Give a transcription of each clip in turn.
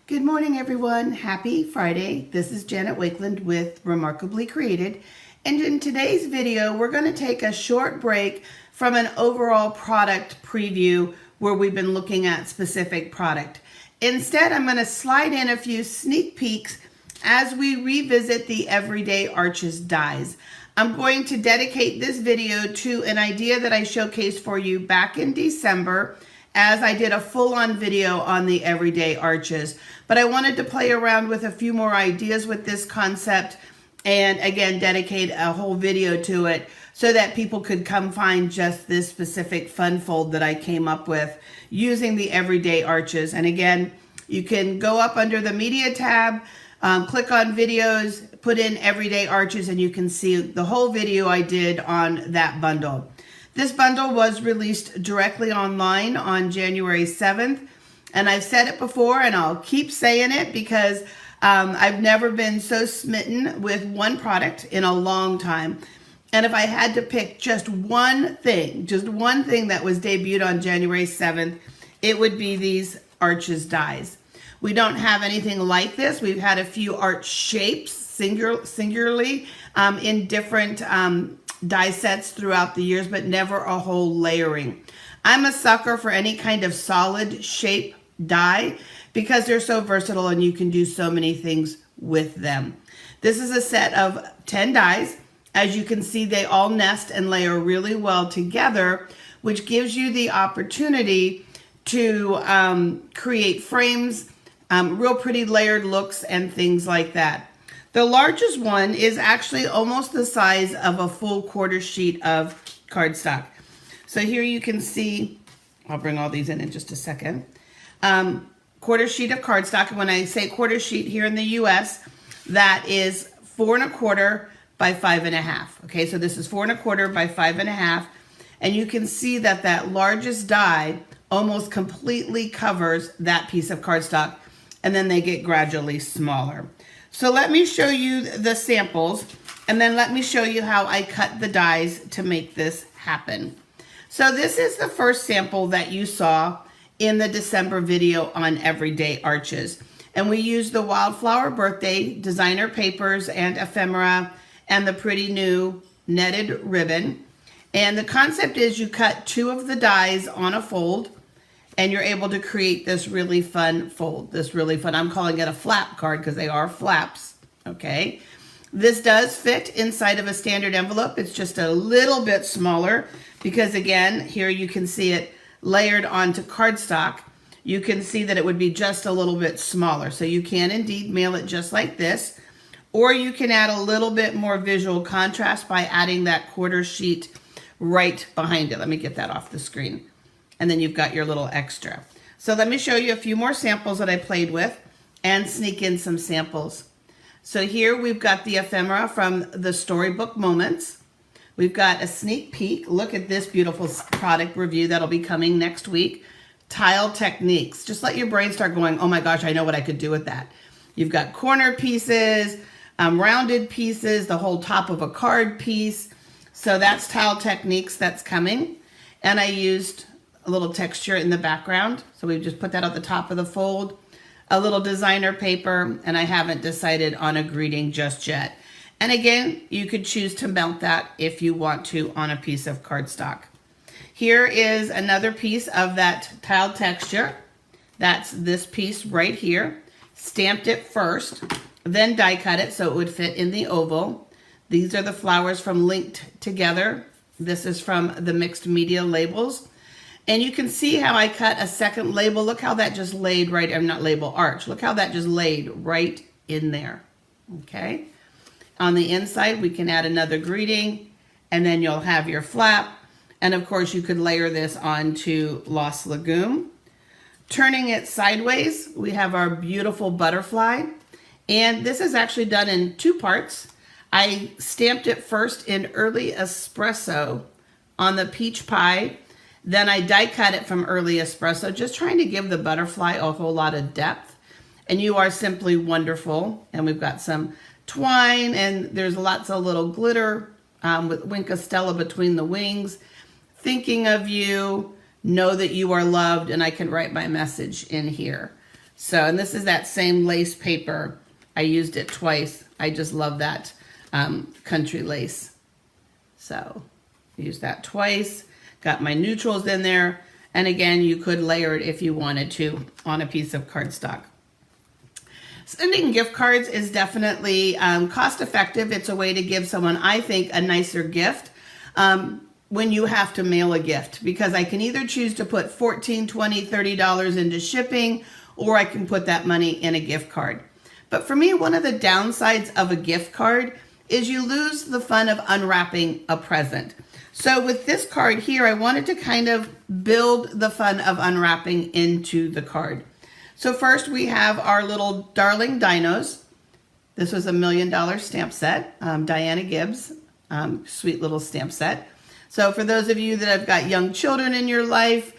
Good morning, everyone. Happy Friday. This is Janet Wakeland with Remarkably Created. And in today's video, we're going to take a short break from an overall product preview where we've been looking at specific product. Instead, I'm going to slide in a few sneak peeks as we revisit the Everyday Arches dies. I'm going to dedicate this video to an idea that I showcased for you back in December as I did a full-on video on the Everyday Arches. But I wanted to play around with a few more ideas with this concept and again dedicate a whole video to it so that people could come find just this specific fun fold that I came up with using the Everyday Arches. And again, you can go up under the media tab, click on videos, put in Everyday Arches, and you can see the whole video I did on that bundle. This bundle was released directly online on January 7th, and I've said it before and I'll keep saying it because I've never been so smitten with one product in a long time. And if I had to pick just one thing that was debuted on January 7th, it would be these Arches dies. We don't have anything like this. We've had a few arch shapes singularly in different die sets throughout the years, but never a whole layering. I'm a sucker for any kind of solid shape die because they're so versatile and you can do so many things with them. This is a set of 10 dies. As you can see, they all nest and layer really well together, which gives you the opportunity to create frames, real pretty layered looks and things like that. The largest one is actually almost the size of a full quarter sheet of cardstock. So here you can see, I'll bring all these in just a second, quarter sheet of cardstock. And when I say quarter sheet here in the US, that is 4 1/4 by 5 1/2. Okay, so this is 4 1/4 by 5 1/2. And you can see that that largest die almost completely covers that piece of cardstock, and then they get gradually smaller. So let me show you the samples, and then let me show you how I cut the dies to make this happen. So this is the first sample that you saw in the December video on Everyday Arches. And we used the Wildflower Birthday designer papers and ephemera and the pretty new netted ribbon. And the concept is you cut 2 of the dies on a fold, and you're able to create this really fun fold. I'm calling it a flap card because they are flaps, okay? This does fit inside of a standard envelope. It's just a little bit smaller because again, here you can see it layered onto cardstock. You can see that it would be just a little bit smaller. So you can indeed mail it just like this, or you can add a little bit more visual contrast by adding that quarter sheet right behind it. Let me get that off the screen. And then you've got your little extra. So let me show you a few more samples that I played with and sneak in some samples. So here we've got the ephemera from the Storybook Moments. We've got a sneak peek. Look at this beautiful product review that'll be coming next week. Tile techniques. Just let your brain start going, oh my gosh, I know what I could do with that. You've got corner pieces, rounded pieces, the whole top of a card piece. So that's tile techniques that's coming. And I used a little texture in the background. So we've just put that at the top of the fold, a little designer paper, and I haven't decided on a greeting just yet. And again, you could choose to melt that if you want to on a piece of cardstock. Here is another piece of that tile texture. That's this piece right here. Stamped it first, then die cut it so it would fit in the oval. These are the flowers from Linked Together. This is from the Mixed Media Labels. And you can see how I cut a second label. Look how that just laid right, I'm not label, arch. Look how that just laid right in there, okay? On the inside, we can add another greeting, and then you'll have your flap. And of course, you could layer this onto Lost Lagoon. Turning it sideways, we have our beautiful butterfly. And this is actually done in 2 parts. I stamped it first in Early Espresso on the peach pie. Then I die cut it from Early Espresso, just trying to give the butterfly a whole lot of depth. And You Are Simply Wonderful. And we've got some twine, and there's lots of little glitter with Winka Stella between the wings. Thinking of You, Know That You Are Loved, and I can write my message in here. So, and this is that same lace paper. I used it twice. I just love that country lace. So, use that twice. Got my neutrals in there. And again, you could layer it if you wanted to on a piece of cardstock. Sending gift cards is definitely cost effective. It's a way to give someone, I think, a nicer gift when you have to mail a gift, because I can either choose to put $14, $20, $30 into shipping, or I can put that money in a gift card. But for me, one of the downsides of a gift card is you lose the fun of unwrapping a present. So with this card here, I wanted to kind of build the fun of unwrapping into the card. So first we have our little darling dinos. This was a $1 million stamp set, Diana Gibbs, sweet little stamp set. So for those of you that have got young children in your life,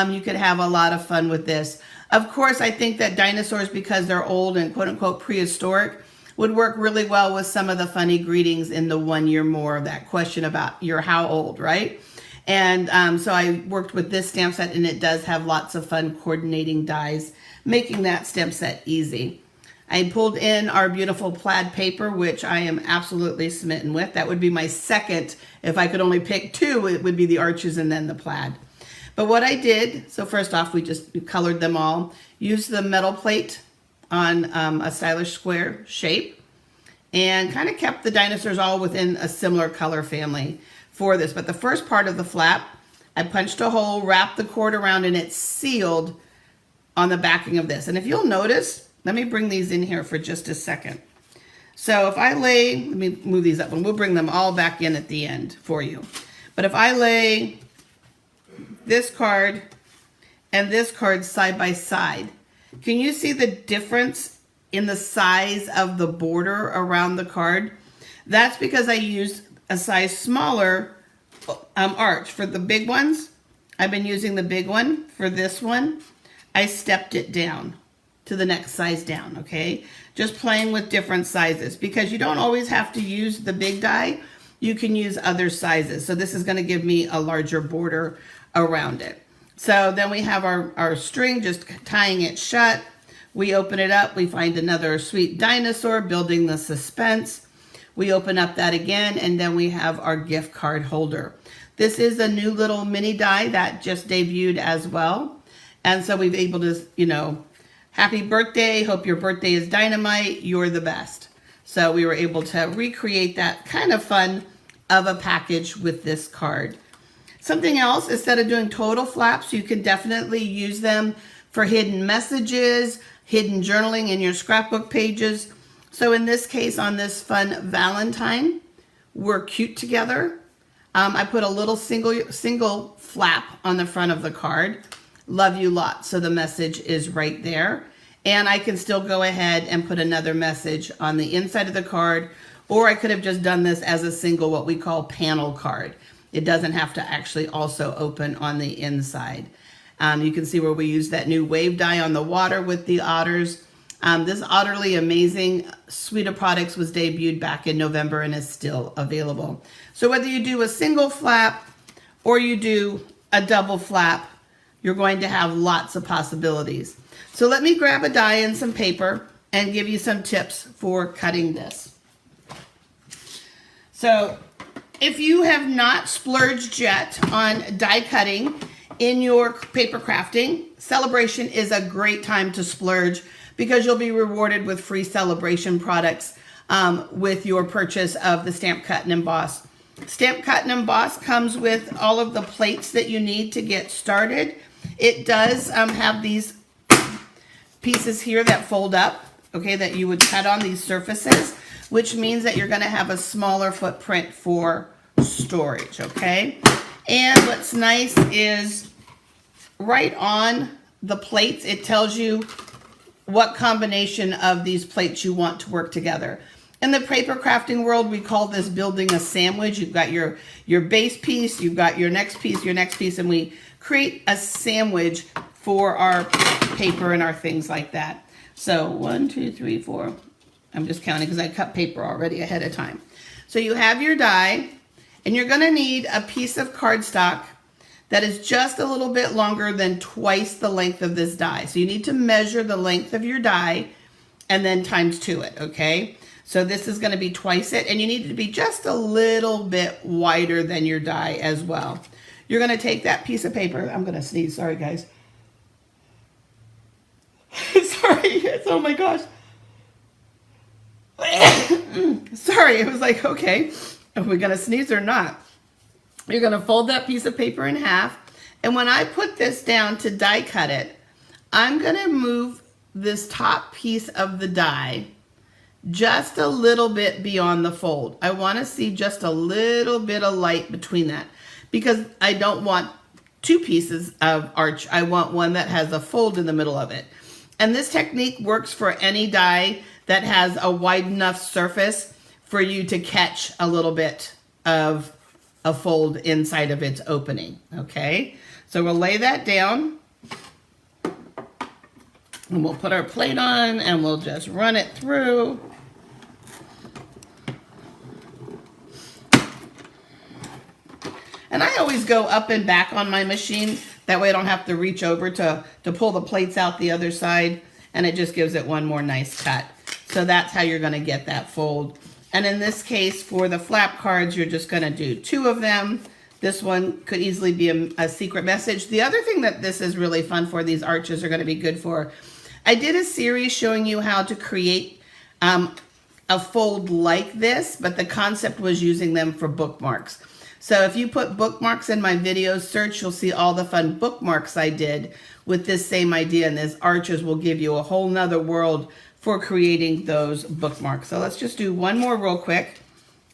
you could have a lot of fun with this. Of course, I think that dinosaurs, because they're old and quote unquote prehistoric, would work really well with some of the funny greetings in the 1 year more, that question about you're how old, right? And so I worked with this stamp set, and it does have lots of fun coordinating dies, making that stamp set easy. I pulled in our beautiful plaid paper, which I am absolutely smitten with. That would be my second. If I could only pick two, it would be the Arches and then the plaid. But what I did, so first off, we just colored them all, used the metal plate on a stylish square shape, and kind of kept the dinosaurs all within a similar color family for this. But the first part of the flap, I punched a hole, wrapped the cord around, and it's sealed on the backing of this. And if you'll notice, let me bring these in here for just a second. So if I lay, let me move these up, and we'll bring them all back in at the end for you. But if I lay this card and this card side by side, can you see the difference in the size of the border around the card? That's because I used a size smaller arch. For the big ones, I've been using the big one. For this one, I stepped it down to the next size down, okay? Just playing with different sizes, because you don't always have to use the big die. You can use other sizes. So this is gonna give me a larger border around it. So then we have our string, just tying it shut. We open it up, we find another sweet dinosaur, building the suspense. We open up that again, and then we have our gift card holder. This is a new little mini die that just debuted as well. And so we've able to, you know, happy birthday, hope your birthday is dynamite, you're the best. So we were able to recreate that kind of fun of a package with this card. Something else, instead of doing total flaps, you can definitely use them for hidden messages, hidden journaling in your scrapbook pages. So in this case, on this fun Valentine, we're cute together. I put a little single flap on the front of the card. Love you lots. So the message is right there. And I can still go ahead and put another message on the inside of the card, or I could have just done this as a single, what we call panel card. It doesn't have to actually also open on the inside. You can see where we use that new wave die on the water with the otters. This utterly amazing suite of products was debuted back in November and is still available. So whether you do a single flap or you do a double flap, you're going to have lots of possibilities. So let me grab a die and some paper and give you some tips for cutting this. So if you have not splurged yet on die cutting in your paper crafting, Celebration is a great time to splurge, because you'll be rewarded with free Celebration products with your purchase of the Stamp Cut and Emboss. Stamp Cut and Emboss comes with all of the plates that you need to get started. It does have these pieces here that fold up, okay, that you would cut on these surfaces, which means that you're going to have a smaller footprint for storage, okay? And what's nice is right on the plates, it tells you what combination of these plates you want to work together. In the paper crafting world, we call this building a sandwich. You've got your base piece, you've got your next piece, and we create a sandwich for our paper and our things like that. So 1, 2, 3, 4. I'm just counting because I cut paper already ahead of time. So you have your die, and you're going to need a piece of cardstock that is just a little bit longer than twice the length of this die. So you need to measure the length of your die and then times 2 it, okay? So this is gonna be twice it, and you need to be just a little bit wider than your die as well. You're gonna take that piece of paper, I'm gonna sneeze, sorry guys. Sorry, oh my gosh. Sorry, it was like, okay, are we gonna sneeze or not? You're gonna fold that piece of paper in half, and when I put this down to die cut it, I'm gonna move this top piece of the die just a little bit beyond the fold. I wanna see just a little bit of light between that, because I don't want 2 pieces of arch. I want one that has a fold in the middle of it. And this technique works for any die that has a wide enough surface for you to catch a little bit of a fold inside of its opening, okay? So we'll lay that down, and we'll put our plate on, and we'll just run it through. And I always go up and back on my machine. That way I don't have to reach over to pull the plates out the other side, and it just gives it one more nice cut. So that's how you're gonna get that fold. And in this case, for the flap cards, you're just gonna do 2 of them. This one could easily be a secret message. The other thing that this is really fun for, these arches are gonna be good for, I did a series showing you how to create a fold like this, but the concept was using them for bookmarks. So if you put bookmarks in my video search, you'll see all the fun bookmarks I did with this same idea, and this arches will give you a whole nother world for creating those bookmarks. So let's just do one more real quick,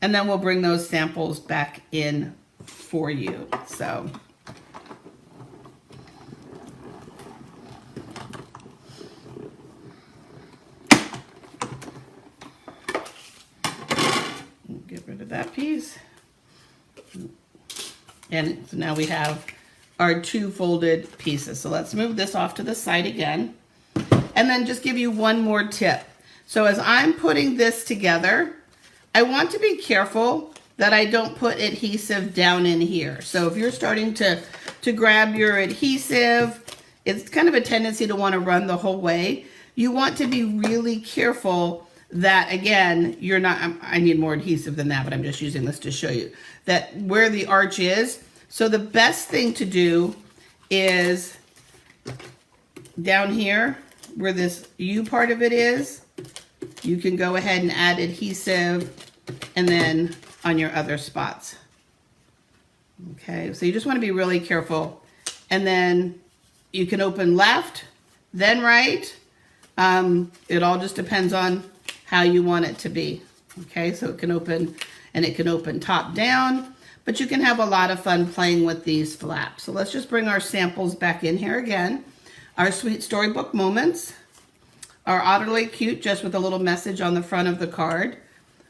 and then we'll bring those samples back in for you. So get rid of that piece. And so now we have our 2 folded pieces. So let's move this off to the side again. And then just give you one more tip. So as I'm putting this together, I want to be careful that I don't put adhesive down in here. So if you're starting to grab your adhesive, it's kind of a tendency to want to run the whole way. You want to be really careful that, again, you're not, I need more adhesive than that, but I'm just using this to show you that where the arch is. So the best thing to do is down here where this U part of it is, you can go ahead and add adhesive, and then on your other spots. Okay, so you just want to be really careful. And then you can open left, then right. It all just depends on how you want it to be. Okay, so it can open, and it can open top down, but you can have a lot of fun playing with these flaps. So let's just bring our samples back in here again. Our sweet storybook moments, our utterly cute, just with a little message on the front of the card,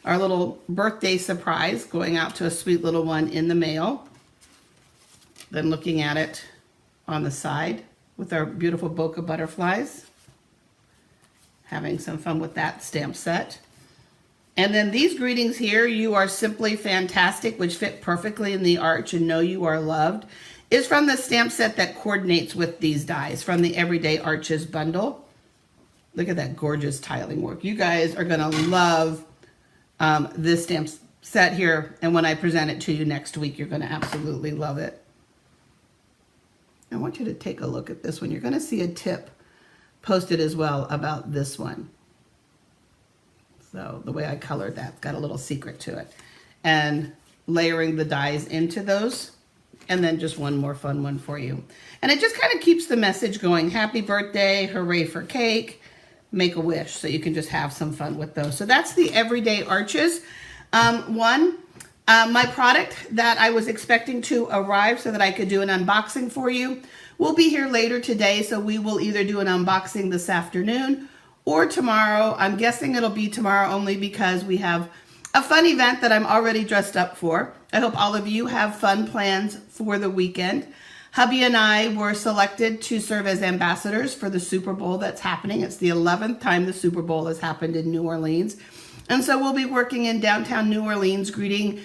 our little birthday surprise going out to a sweet little one in the mail, then looking at it on the side with our beautiful bokeh butterflies, having some fun with that stamp set. And then these greetings here, "You are simply fantastic," which fit perfectly in the arch, and "Know you are loved," is from the stamp set that coordinates with these dies from the Everyday Arches bundle. Look at that gorgeous tiling work. You guys are gonna love this stamp set here, and when I present it to you next week, you're gonna absolutely love it. I want you to take a look at this one. You're gonna see a tip posted as well about this one. So the way I colored that, got a little secret to it. And layering the dies into those, and then just one more fun one for you. And it just kind of keeps the message going. Happy birthday, hooray for cake, make a wish. So you can just have some fun with those. So that's the Everyday Arches one. My product that I was expecting to arrive so that I could do an unboxing for you will be here later today. So we will either do an unboxing this afternoon or tomorrow. I'm guessing it'll be tomorrow only because we have a fun event that I'm already dressed up for. I hope all of you have fun plans for the weekend. Hubby and I were selected to serve as ambassadors for the Super Bowl that's happening. It's the 11th time the Super Bowl has happened in New Orleans. And so we'll be working in downtown New Orleans, greeting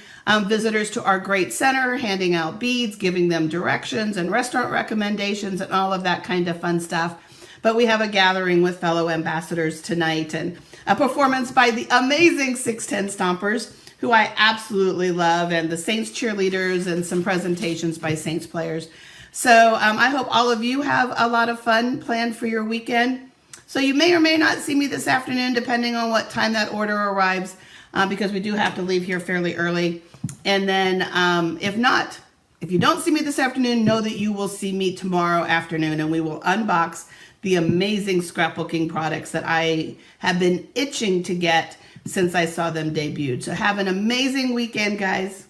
visitors to our great center, handing out beads, giving them directions and restaurant recommendations and all of that kind of fun stuff. But we have a gathering with fellow ambassadors tonight and a performance by the amazing 610 Stompers, who I absolutely love, and the Saints cheerleaders, and some presentations by Saints players. So I hope all of you have a lot of fun planned for your weekend. So you may or may not see me this afternoon, depending on what time that order arrives, because we do have to leave here fairly early. And then if not, if you don't see me this afternoon, know that you will see me tomorrow afternoon, and we will unbox the amazing scrapbooking products that I have been itching to get since I saw them debuted. So have an amazing weekend, guys.